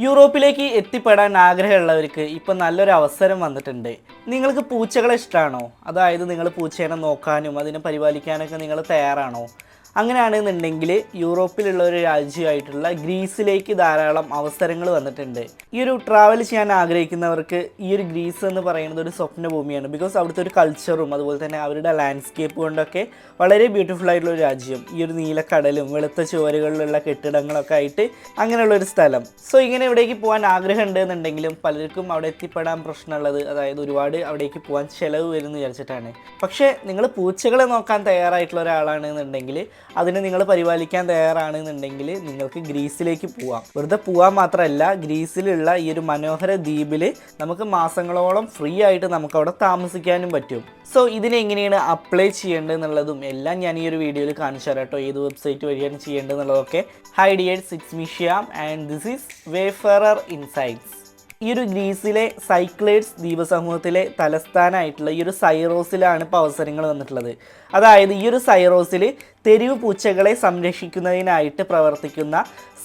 യൂറോപ്പിലേക്ക് എത്തിപ്പെടാൻ ആഗ്രഹമുള്ളവർക്ക് ഇപ്പം നല്ലൊരു അവസരം വന്നിട്ടുണ്ട്. നിങ്ങൾക്ക് പൂച്ചകളെ ഇഷ്ടമാണോ? അതായത് നിങ്ങൾ പൂച്ചേനെ നോക്കാനും അതിനെ പരിപാലിക്കാനൊക്കെ നിങ്ങൾ തയ്യാറാണോ? അങ്ങനെയാണെന്നുണ്ടെങ്കിൽ യൂറോപ്പിലുള്ള ഒരു രാജ്യമായിട്ടുള്ള ഗ്രീസിലേക്ക് ധാരാളം അവസരങ്ങൾ വന്നിട്ടുണ്ട്. ഈ ഒരു ട്രാവൽ ചെയ്യാൻ ആഗ്രഹിക്കുന്നവർക്ക് ഈ ഒരു ഗ്രീസ് എന്ന് പറയുന്നത് ഒരു സ്വപ്ന ഭൂമിയാണ്. ബിക്കോസ് അവിടുത്തെ ഒരു കൾച്ചറും അതുപോലെ തന്നെ അവരുടെ ലാൻഡ്സ്കേപ്പ് കൊണ്ടൊക്കെ വളരെ ബ്യൂട്ടിഫുൾ ആയിട്ടുള്ള ഒരു രാജ്യം. ഈ ഒരു നീലക്കടലും വെളുത്ത ചുവരുകളിലുള്ള കെട്ടിടങ്ങളൊക്കെ ആയിട്ട് അങ്ങനെയുള്ളൊരു സ്ഥലം. സോ ഇങ്ങനെ ഇവിടേക്ക് പോകാൻ ആഗ്രഹം ഉണ്ടെന്നുണ്ടെങ്കിലും പലർക്കും അവിടെ എത്തിപ്പെടാൻ പ്രശ്നമുള്ളത്, അതായത് ഒരുപാട് അവിടേക്ക് പോകാൻ ചിലവ് വരുമെന്ന് വിചാരിച്ചിട്ടാണ്. പക്ഷേ നിങ്ങൾ പൂച്ചകളെ നോക്കാൻ തയ്യാറായിട്ടുള്ള ഒരാളാണെന്നുണ്ടെങ്കിൽ, അതിനെ നിങ്ങൾ പരിപാലിക്കാൻ തയ്യാറാണെന്നുണ്ടെങ്കിൽ നിങ്ങൾക്ക് ഗ്രീസിലേക്ക് പോവാം. വെറുതെ പോകാൻ മാത്രമല്ല, ഗ്രീസിലുള്ള ഈ ഒരു മനോഹര ദ്വീപിൽ നമുക്ക് മാസങ്ങളോളം ഫ്രീ ആയിട്ട് നമുക്ക് അവിടെ താമസിക്കാനും പറ്റും. സോ ഇതിനെങ്ങനെയാണ് അപ്ലൈ ചെയ്യേണ്ടത് എന്നുള്ളതും എല്ലാം ഞാൻ ഈ ഒരു വീഡിയോയിൽ കാണിച്ചു തരാം കേട്ടോ. ഏത് വെബ്സൈറ്റ് വഴിയാണ് ചെയ്യേണ്ടത് എന്നുള്ളതൊക്കെ. Hi dears, it's me Shyam and this is Wayfarer Insights. ഈ ഒരു ഗ്രീസിലെ സൈക്ലേഡ്സ് ദ്വീപസമൂഹത്തിലെ തലസ്ഥാനമായിട്ടുള്ള ഈ ഒരു സൈറോസിലാണ് ഇപ്പോൾ അവസരങ്ങൾ വന്നിട്ടുള്ളത്. അതായത് ഈ ഒരു സൈറോസിൽ തെരുവ് പൂച്ചകളെ സംരക്ഷിക്കുന്നതിനായിട്ട് പ്രവർത്തിക്കുന്ന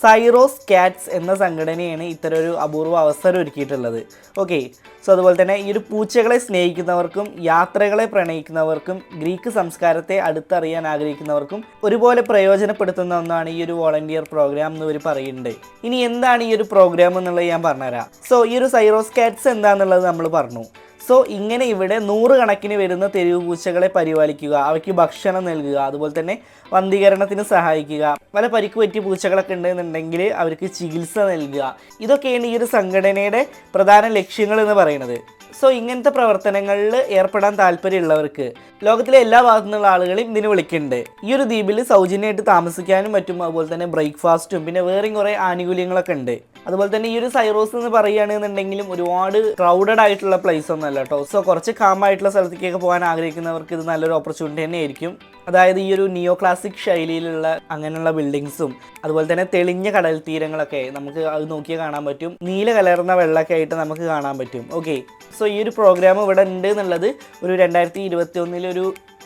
സൈറോസ് കാറ്റ്സ് എന്ന സംഘടനയാണ് ഇത്തരം ഒരു അപൂർവ അവസരം ഒരുക്കിയിട്ടുള്ളത്. ഓക്കെ, സോ അതുപോലെ തന്നെ ഈ ഒരു പൂച്ചകളെ സ്നേഹിക്കുന്നവർക്കും യാത്രകളെ പ്രണയിക്കുന്നവർക്കും ഗ്രീക്ക് സംസ്കാരത്തെ അടുത്തറിയാൻ ആഗ്രഹിക്കുന്നവർക്കും ഒരുപോലെ പ്രയോജനപ്പെടുത്തുന്ന ഒന്നാണ് ഈ ഒരു വോളണ്ടിയർ പ്രോഗ്രാം എന്ന് ഇവർ പറയുന്നുണ്ട്. ഇനി എന്താണ് ഈ ഒരു പ്രോഗ്രാം എന്നുള്ളത് ഞാൻ പറഞ്ഞുതരാം. സോ ഈ ഒരു സൈറോസ് കാറ്റ്സ് എന്താണെന്നുള്ളത് നമ്മൾ പറഞ്ഞു. സോ ഇങ്ങനെ ഇവിടെ 100 കണക്കിന് വരുന്ന തെരുവ് പൂച്ചകളെ പരിപാലിക്കുക, അവയ്ക്ക് ഭക്ഷണം നൽകുക, അതുപോലെ തന്നെ വന്ധീകരണത്തിന് സഹായിക്കുക, പല പരിക്ക് പറ്റിയ പൂച്ചകളൊക്കെ ഉണ്ടെന്നുണ്ടെങ്കിൽ അവർക്ക് ചികിത്സ നൽകുക. ഇതൊക്കെയാണ് ഈ ഒരു സംഘടനയുടെ പ്രധാന ലക്ഷ്യങ്ങൾ എന്ന് പറയുന്നത്. സോ ഇങ്ങനത്തെ പ്രവർത്തനങ്ങളിൽ ഏർപ്പെടാൻ താല്പര്യമുള്ളവർക്ക് ലോകത്തിലെ എല്ലാ ഭാഗത്തു നിന്നുള്ള ആളുകളെയും ഇതിന് വിളിക്കുന്നുണ്ട്. ഈ ഒരു ദ്വീപിൽ സൗജന്യമായിട്ട് താമസിക്കാനും പറ്റും, അതുപോലെ തന്നെ ബ്രേക്ക്ഫാസ്റ്റും പിന്നെ വേറെയും കുറേ ആനുകൂല്യങ്ങളൊക്കെ ഉണ്ട്. അതുപോലെ തന്നെ ഈ ഒരു സൈറോസ് എന്ന് പറയുകയാണെന്നുണ്ടെങ്കിലും ഒരുപാട് ക്രൗഡഡ് ആയിട്ടുള്ള പ്ലേസ് ഒന്നല്ല കേട്ടോ. സോ കുറച്ച് കാമായിട്ടുള്ള സ്ഥലത്തേക്കൊക്കെ പോകാൻ ആഗ്രഹിക്കുന്നവർക്ക് ഇത് നല്ലൊരു ഓപ്പർച്യൂണിറ്റി തന്നെ ആയിരിക്കും. അതായത് ഈ ഒരു നിയോ ക്ലാസിക് ശൈലിയിലുള്ള അങ്ങനെയുള്ള ബിൽഡിങ്സും അതുപോലെ തന്നെ തെളിഞ്ഞ കടൽ തീരങ്ങളൊക്കെ നമുക്ക് അത് നോക്കിയാൽ കാണാൻ പറ്റും. നീല കലർന്ന വെള്ളമൊക്കെ ആയിട്ട് നമുക്ക് കാണാൻ പറ്റും. ഓക്കെ, സോ ഈ ഒരു പ്രോഗ്രാം ഇവിടെ ഉണ്ട് എന്നുള്ളത് ഒരു 2021 ഒരു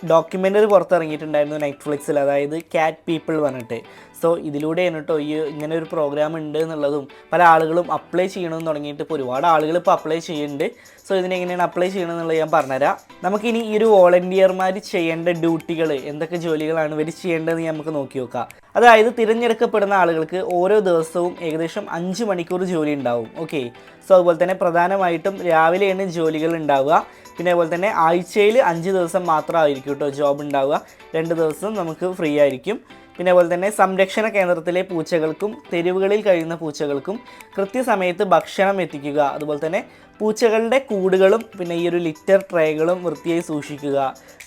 ഡോക്യുമെൻ്ററി പുറത്തിറങ്ങിയിട്ടുണ്ടായിരുന്നു നെറ്റ്ഫ്ലിക്സിൽ, അതായത് കാറ്റ് പീപ്പിൾ പറഞ്ഞിട്ട്. സോ ഇതിലൂടെയാണ് കേട്ടോ ഈ ഇങ്ങനെ ഒരു പ്രോഗ്രാം ഉണ്ട് എന്നുള്ളതും പല ആളുകളും അപ്ലൈ ചെയ്യണമെന്ന് തുടങ്ങിയിട്ട് ഇപ്പോൾ ഒരുപാട് ആളുകൾ ഇപ്പോൾ അപ്ലൈ ചെയ്യുന്നുണ്ട്. സോ ഇതിനെങ്ങനെയാണ് അപ്ലൈ ചെയ്യണമെന്നുള്ളത് ഞാൻ പറഞ്ഞുതരാം. നമുക്കിനി ഈ ഒരു വോളണ്ടിയർമാർ ചെയ്യേണ്ട ഡ്യൂട്ടികൾ, എന്തൊക്കെ ജോലികളാണ് ഇവർ ചെയ്യേണ്ടതെന്ന് നമുക്ക് നോക്കി നോക്കാം. അതായത് തിരഞ്ഞെടുക്കപ്പെടുന്ന ആളുകൾക്ക് ഓരോ ദിവസവും ഏകദേശം 5 മണിക്കൂർ ജോലി ഉണ്ടാവും. ഓക്കെ, സോ അതുപോലെ തന്നെ പ്രധാനമായിട്ടും രാവിലെയാണ് ജോലികൾ ഉണ്ടാവുക. പിന്നെ അതുപോലെ തന്നെ ആഴ്ചയിൽ 5 ദിവസം മാത്രമായിരിക്കും കേട്ടോ ജോബ് ഉണ്ടാവുക. 2 ദിവസം നമുക്ക് ഫ്രീ ആയിരിക്കും. പിന്നെ അതുപോലെ തന്നെ സംരക്ഷണ കേന്ദ്രത്തിലെ പൂച്ചകൾക്കും തെരുവുകളിൽ കഴിയുന്ന പൂച്ചകൾക്കും കൃത്യസമയത്ത് ഭക്ഷണം എത്തിക്കുക, അതുപോലെ തന്നെ പൂച്ചകളുടെ കൂടുകളും പിന്നെ ഈ ഒരു ലിറ്റർ ട്രേകളും വൃത്തിയായി സൂക്ഷിക്കുക,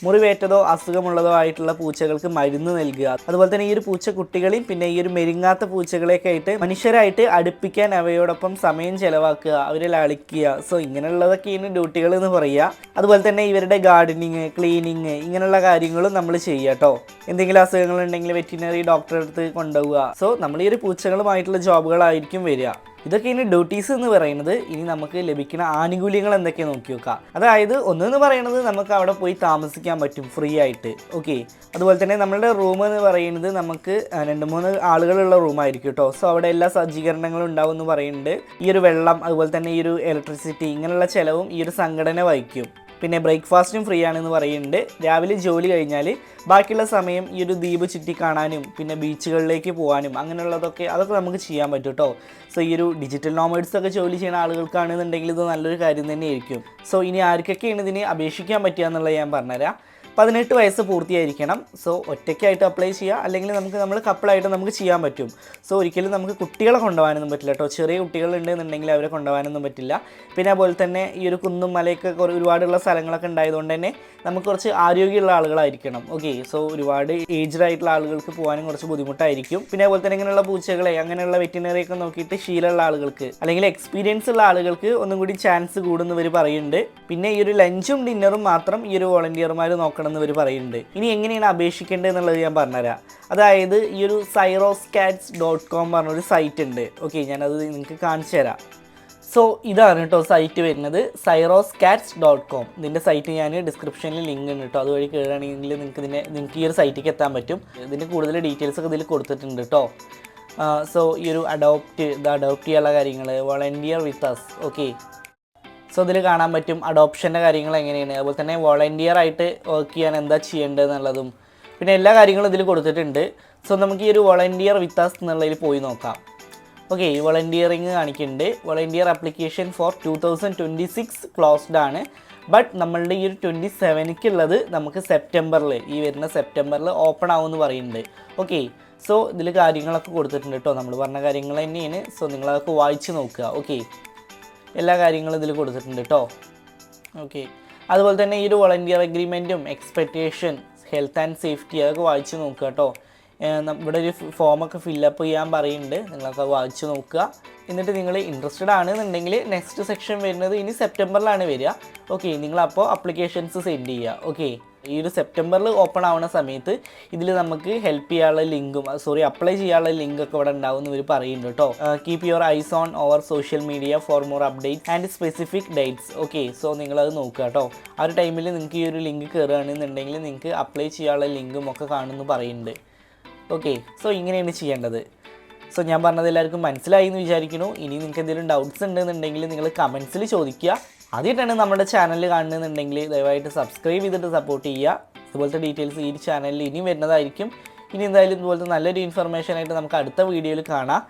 മുറിവേറ്റതോ അസുഖമുള്ളതോ ആയിട്ടുള്ള പൂച്ചകൾക്ക് മരുന്ന് നൽകുക, അതുപോലെ തന്നെ ഈ ഒരു പൂച്ചക്കുട്ടികളെയും പിന്നെ ഈ ഒരു മെരുങ്ങാത്ത പൂച്ചകളെയൊക്കെ ആയിട്ട് മനുഷ്യരായിട്ട് അടുപ്പിക്കാൻ അവയോടൊപ്പം സമയം ചെലവാക്കുക, അവരെ ലാളിക്കുക. സോ ഇങ്ങനെയുള്ളതൊക്കെയാണ് ഡ്യൂട്ടികൾ എന്ന് പറയുക. അതുപോലെ തന്നെ ഇവരുടെ ഗാർഡനിങ്, ക്ലീനിങ് ഇങ്ങനെയുള്ള കാര്യങ്ങളും നമ്മൾ ചെയ്യുക കേട്ടോ. എന്തെങ്കിലും അസുഖങ്ങളുണ്ടെങ്കിൽ വെറ്റിനറി ഡോക്ടറെ അടുത്ത് കൊണ്ടുപോവുക. സോ നമ്മൾ ഈ ഒരു പൂച്ചകളുമായിട്ടുള്ള ജോബുകളായിരിക്കും വരിക. ഇതൊക്കെയാണ് ഡ്യൂട്ടീസ് എന്ന് പറയുന്നത്. ഇനി നമുക്ക് ലഭിക്കുന്ന ആനുകൂല്യങ്ങൾ എന്തൊക്കെയാണ് നോക്കി നോക്കുക. അതായത് ഒന്നെന്ന് പറയുന്നത് നമുക്ക് അവിടെ പോയി താമസിക്കാൻ പറ്റും ഫ്രീ ആയിട്ട്. ഓക്കെ, അതുപോലെ തന്നെ നമ്മളുടെ റൂം എന്ന് പറയുന്നത് നമുക്ക് 2-3 ആളുകളുള്ള റൂമായിരിക്കും കേട്ടോ. സോ അവിടെ എല്ലാ സജ്ജീകരണങ്ങളും ഉണ്ടാവും എന്ന് പറയുന്നുണ്ട്. ഈ ഒരു വെള്ളം അതുപോലെ തന്നെ ഈ ഒരു ഇലക്ട്രിസിറ്റി ഇങ്ങനെയുള്ള ചിലവും ഈ ഒരു സംഘടന വഹിക്കും. പിന്നെ ബ്രേക്ക്ഫാസ്റ്റും ഫ്രീ ആണെന്ന് പറയുന്നുണ്ട്. രാവിലെ ജോലി കഴിഞ്ഞാൽ ബാക്കിയുള്ള സമയം ഈ ഒരു ദ്വീപ് ചുറ്റി കാണാനും പിന്നെ ബീച്ചുകളിലേക്ക് പോകാനും അതൊക്കെ നമുക്ക് ചെയ്യാൻ പറ്റും കേട്ടോ. സോ ഈ ഒരു ഡിജിറ്റൽ നോമേഡ്സൊക്കെ ജോലി ചെയ്യുന്ന ആളുകൾക്കാണെന്നുണ്ടെങ്കിൽ ഇത് നല്ലൊരു കാര്യം തന്നെയായിരിക്കും. സോ ഇനി ആർക്കൊക്കെയാണ് ഇതിന് അപേക്ഷിക്കാൻ പറ്റുക എന്നുള്ളത് ഞാൻ പറഞ്ഞുതരാം. 18 വയസ്സ് പൂർത്തിയായിരിക്കണം. സോ ഒറ്റയ്ക്കായിട്ട് അപ്ലൈ ചെയ്യുക, അല്ലെങ്കിൽ നമ്മൾ കപ്പിളായിട്ട് നമുക്ക് ചെയ്യാൻ പറ്റും. സോ ഒരിക്കലും നമുക്ക് കുട്ടികളെ കൊണ്ടുപോകാനൊന്നും പറ്റില്ല കേട്ടോ. ചെറിയ കുട്ടികളുണ്ടെന്നുണ്ടെങ്കിൽ അവരെ കൊണ്ടുപോകാനൊന്നും പറ്റില്ല. പിന്നെ അതുപോലെ തന്നെ ഈ ഒരു കുന്നും മലയൊക്കെ ഒരുപാടുള്ള സ്ഥലങ്ങളൊക്കെ ഉണ്ടായതുകൊണ്ട് തന്നെ നമുക്ക് കുറച്ച് ആരോഗ്യമുള്ള ആളുകളായിരിക്കണം. ഓക്കെ, സോ ഒരുപാട് ഏജ്ഡ് ആയിട്ടുള്ള ആളുകൾക്ക് പോകാനും കുറച്ച് ബുദ്ധിമുട്ടായിരിക്കും. പിന്നെ അതുപോലെ തന്നെ ഇങ്ങനെയുള്ള പൂച്ചകളെ അങ്ങനെയുള്ള വെറ്റിനറി ഒക്കെ നോക്കിയിട്ട് ശീലമുള്ള ആളുകൾക്ക് അല്ലെങ്കിൽ എക്സ്പീരിയൻസ് ഉള്ള ആളുകൾക്ക് ഒന്നും കൂടി ചാൻസ് കൂടുന്നവർ പറയുന്നുണ്ട്. പിന്നെ ഈ ഒരു ലഞ്ചും ഡിന്നറും മാത്രം ഈ ഒരു വോളണ്ടിയർമാർ നോക്കണം എന്ന് ഇവർ പറയുന്നുണ്ട്. ഇനി എങ്ങനെയാണ് അപേക്ഷിക്കേണ്ടത് എന്നുള്ളത് ഞാൻ പറഞ്ഞുതരാം. അതായത് ഈ ഒരു cyroscats.com പറഞ്ഞൊരു സൈറ്റ് ഉണ്ട്. ഓക്കെ, ഞാനത് നിങ്ങൾക്ക് കാണിച്ചു തരാം. സോ ഇതാണ് കേട്ടോ സൈറ്റ് വരുന്നത്, cyroscats.com. ഇതിൻ്റെ സൈറ്റ് ഞാൻ ഡിസ്ക്രിപ്ഷനിൽ ലിങ്ക് ഉണ്ട് കേട്ടോ. അതുവഴി കയറുകയാണെങ്കിൽ നിങ്ങൾക്ക് ഈ ഒരു സൈറ്റിലേക്ക് എത്താൻ പറ്റും. ഇതിൻ്റെ കൂടുതൽ ഡീറ്റെയിൽസ് ഒക്കെ ഇതിൽ കൊടുത്തിട്ടുണ്ട് കേട്ടോ. സോ ഈ ഒരു അഡോപ്റ്റ് ചെയ്യാനുള്ള കാര്യങ്ങൾ volunteer with us. Okay, so ഇതിൽ കാണാൻ പറ്റും അഡോപ്ഷൻ്റെ കാര്യങ്ങൾ എങ്ങനെയാണ്, അതുപോലെ തന്നെ വോളണ്ടിയർ ആയിട്ട് വർക്ക് ചെയ്യാൻ എന്താ ചെയ്യേണ്ടത് എന്നുള്ളതും പിന്നെ എല്ലാ കാര്യങ്ങളും ഇതിൽ കൊടുത്തിട്ടുണ്ട്. സോ നമുക്ക് ഈ ഒരു വോളണ്ടിയർ വിത്ത് അസ് എന്നുള്ളതിൽ പോയി നോക്കാം. ഓക്കെ, വോളണ്ടിയറിങ് കാണിക്കുന്നുണ്ട്. വോളണ്ടിയർ ആപ്ലിക്കേഷൻ ഫോർ 2026 ക്ലോസ്ഡ് ആണ്. ബട്ട് നമ്മളുടെ ഈ ഒരു 27-ക്കുള്ളത് നമുക്ക് ഈ വരുന്ന സെപ്റ്റംബറിൽ ഓപ്പൺ ആവുമെന്ന് പറയുന്നുണ്ട്. ഓക്കെ, സോ ഇതിൽ കാര്യങ്ങളൊക്കെ കൊടുത്തിട്ടുണ്ട് കേട്ടോ, നമ്മൾ പറഞ്ഞ കാര്യങ്ങൾ തന്നെയാണ്. സോ നിങ്ങളതൊക്കെ വായിച്ച് നോക്കുക. ഓക്കെ, എല്ലാ കാര്യങ്ങളും ഇതിൽ കൊടുത്തിട്ടുണ്ട് കേട്ടോ. ഓക്കെ, അതുപോലെ തന്നെ ഈ ഒരു വോളണ്ടിയർ അഗ്രിമെൻറ്റും എക്സ്പെക്റ്റേഷൻ ഹെൽത്ത് ആൻഡ് സേഫ്റ്റി അതൊക്കെ വായിച്ച് നോക്കുക കേട്ടോ. ഇവിടെ ഒരു ഫോമൊക്കെ ഫില്ലപ്പ് ചെയ്യാൻ പറയുന്നുണ്ട്, നിങ്ങളൊക്കെ വായിച്ച് നോക്കുക. എന്നിട്ട് നിങ്ങൾ ഇൻട്രസ്റ്റഡ് ആണെന്നുണ്ടെങ്കിൽ നെക്സ്റ്റ് സെക്ഷൻ വരുന്നത് ഇനി സെപ്റ്റംബറിലാണ് വരിക. ഓക്കെ, നിങ്ങളപ്പോൾ അപ്ലിക്കേഷൻസ് സെൻഡ് ചെയ്യുക. ഓക്കെ, ഈ ഒരു സെപ്റ്റംബറിൽ ഓപ്പൺ ആവുന്ന സമയത്ത് ഇതിൽ നമുക്ക് ഹെൽപ്പ് ചെയ്യാനുള്ള ലിങ്കും അപ്ലൈ ചെയ്യാനുള്ള ലിങ്കൊക്കെ ഇവിടെ ഉണ്ടാവും എന്ന് ഇവർ പറയുന്നുണ്ട് കേട്ടോ. Keep your eyes on our social media for more updates and specific dates. Okay, so നിങ്ങളത് നോക്കുക കേട്ടോ. ആ ഒരു ടൈമിൽ നിങ്ങൾക്ക് ഈ ഒരു ലിങ്ക് കയറുകയാണെന്നുണ്ടെങ്കിൽ നിങ്ങൾക്ക് അപ്ലൈ ചെയ്യാനുള്ള ലിങ്കും ഒക്കെ കാണുമെന്ന് പറയുന്നുണ്ട്. ഓക്കെ, സോ ഇങ്ങനെയാണ് ചെയ്യേണ്ടത്. സോ ഞാൻ പറഞ്ഞത് എല്ലാവർക്കും മനസ്സിലായി എന്ന് വിചാരിക്കുന്നു. ഇനി നിങ്ങൾക്ക് എന്തെങ്കിലും ഡൗട്ട്സ് ഉണ്ടെന്നുണ്ടെങ്കിൽ നിങ്ങൾ കമൻസിൽ ചോദിക്കുക. ആദ്യമായിട്ടാണ് നമ്മുടെ ചാനൽ കാണുന്നുണ്ടെങ്കിൽ ദയവായിട്ട് സബ്സ്ക്രൈബ് ചെയ്തിട്ട് സപ്പോർട്ട് ചെയ്യുക. ഇതുപോലത്തെ ഡീറ്റെയിൽസ് ഈ ചാനലിൽ ഇനി വരുന്നതായിരിക്കും. ഇനി എന്തായാലും ഇതുപോലത്തെ നല്ലൊരു ഇൻഫർമേഷനായിട്ട് നമുക്ക് അടുത്ത വീഡിയോയിൽ കാണാം.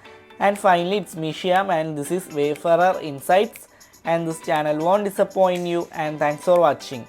And finally it's me Shyam and this is Wayfarer Insights and this channel won't disappoint you and thanks for watching.